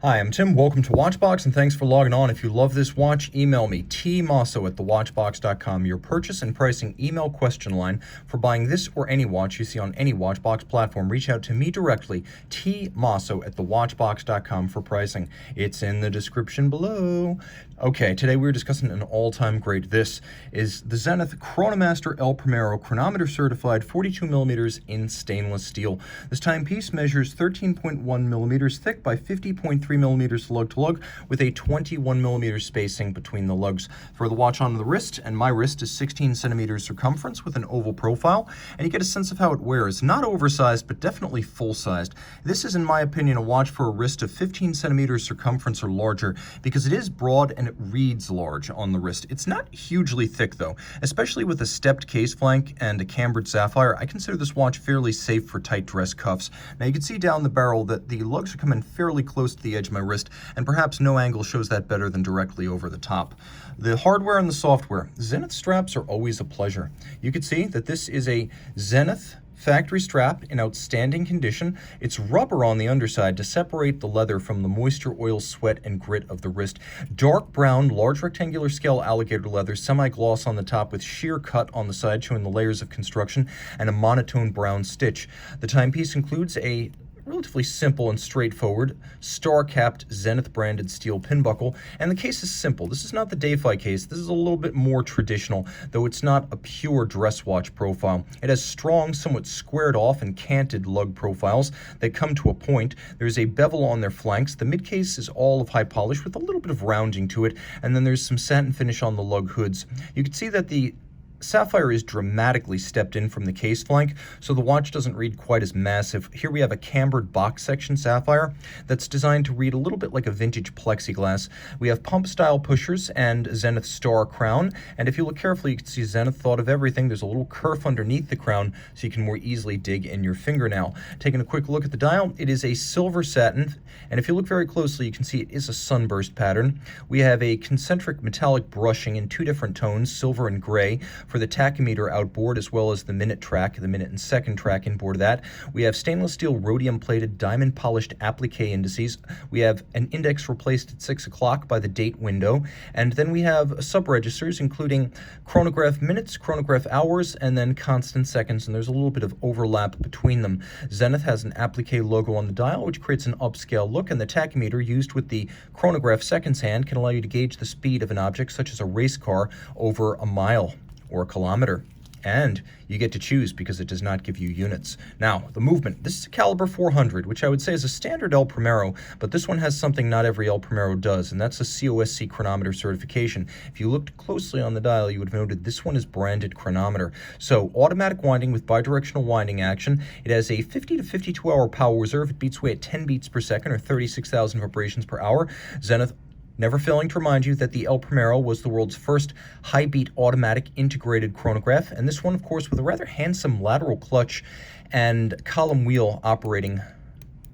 Hi, I'm Tim. Welcome to Watchbox, and thanks for logging on. If you love this watch, email me, tmosso@thewatchbox.com, your purchase and pricing email question line for buying this or any watch you see on any Watchbox platform. Reach out to me directly, tmosso@thewatchbox.com for pricing. It's in the description below. Okay, today we're discussing an all-time great. This is the Zenith Chronomaster El Primero, chronometer certified, 42 millimeters in stainless steel. This timepiece measures 13.1 millimeters thick by 50.3 millimeters lug-to-lug with a 21 millimeter spacing between the lugs. For the watch on the wrist, and my wrist is 16 centimeters circumference with an oval profile, and you get a sense of how it wears. Not oversized, but definitely full-sized. This is, in my opinion, a watch for a wrist of 15 centimeters circumference or larger because it is broad and it reads large on the wrist. It's not hugely thick though, especially with a stepped case flank and a cambered sapphire. I consider this watch fairly safe for tight dress cuffs. Now you can see down the barrel that the lugs are coming fairly close to the edge of my wrist, and perhaps no angle shows that better than directly over the top. The hardware and the software. Zenith straps are always a pleasure. You can see that this is a Zenith factory strap in outstanding condition. It's rubber on the underside to separate the leather from the moisture, oil, sweat, and grit of the wrist. Dark brown, large rectangular scale alligator leather, semi-gloss on the top with sheer cut on the side showing the layers of construction, and a monotone brown stitch. The timepiece includes a relatively simple and straightforward star-capped Zenith branded steel pin buckle, and the case is simple. This is not the Dayfi case. This is a little bit more traditional, though it's not a pure dress watch profile. It has strong, somewhat squared off and canted lug profiles that come to a point. There's a bevel on their flanks. The mid case is all of high polish with a little bit of rounding to it, and then there's some satin finish on the lug hoods. You can see that the sapphire is dramatically stepped in from the case flank, so the watch doesn't read quite as massive. Here we have a cambered box section sapphire that's designed to read a little bit like a vintage plexiglass. We have pump style pushers and Zenith star crown, and if you look carefully you can see Zenith thought of everything. There's a little kerf underneath the crown so you can more easily dig in your fingernail. Taking a quick look at the dial, it is a silver satin, and if you look very closely you can see it is a sunburst pattern. We have a concentric metallic brushing in two different tones, silver and gray, for the tachometer outboard, as well as the minute track, the minute and second track inboard of that. We have stainless steel rhodium plated diamond polished applique indices. We have an index replaced at 6 o'clock by the date window, and then we have sub-registers including chronograph minutes, chronograph hours, and then constant seconds, and there's a little bit of overlap between them. Zenith has an applique logo on the dial, which creates an upscale look, and the tachometer used with the chronograph seconds hand can allow you to gauge the speed of an object such as a race car over a mile or a kilometer, and you get to choose because it does not give you units. Now, the movement. This is a caliber 400, which I would say is a standard El Primero, but this one has something not every El Primero does, and that's a COSC chronometer certification. If you looked closely on the dial, you would have noted this one is branded chronometer. So, automatic winding with bidirectional winding action. It has a 50 to 52 hour power reserve. It beats away at 10 beats per second, or 36,000 vibrations per hour. Zenith never failing to remind you that the El Primero was the world's first high-beat automatic integrated chronograph, and this one, of course, with a rather handsome lateral clutch and column wheel operating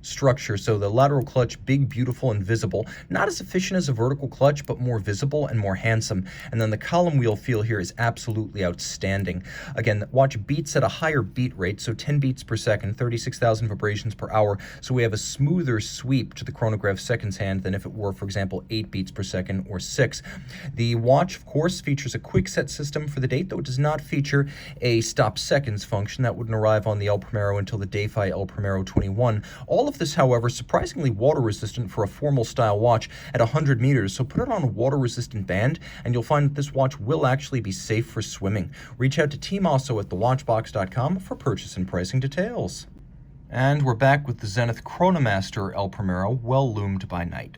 structure. So the lateral clutch, big, beautiful, and visible. Not as efficient as a vertical clutch, but more visible and more handsome. And then the column wheel feel here is absolutely outstanding. Again, the watch beats at a higher beat rate, so 10 beats per second, 36,000 vibrations per hour. So we have a smoother sweep to the chronograph seconds hand than if it were, for example, 8 beats per second or 6. The watch, of course, features a quick set system for the date, though it does not feature a stop seconds function. That wouldn't arrive on the El Primero until the Dayfi El Primero 21. All of this, however, surprisingly water resistant for a formal style watch at 100 meters, so put it on a water resistant band and you'll find that this watch will actually be safe for swimming. Reach out to Team Mosso at thewatchbox.com for purchase and pricing details. And we're back with the Zenith Chronomaster El Primero, well loomed by night.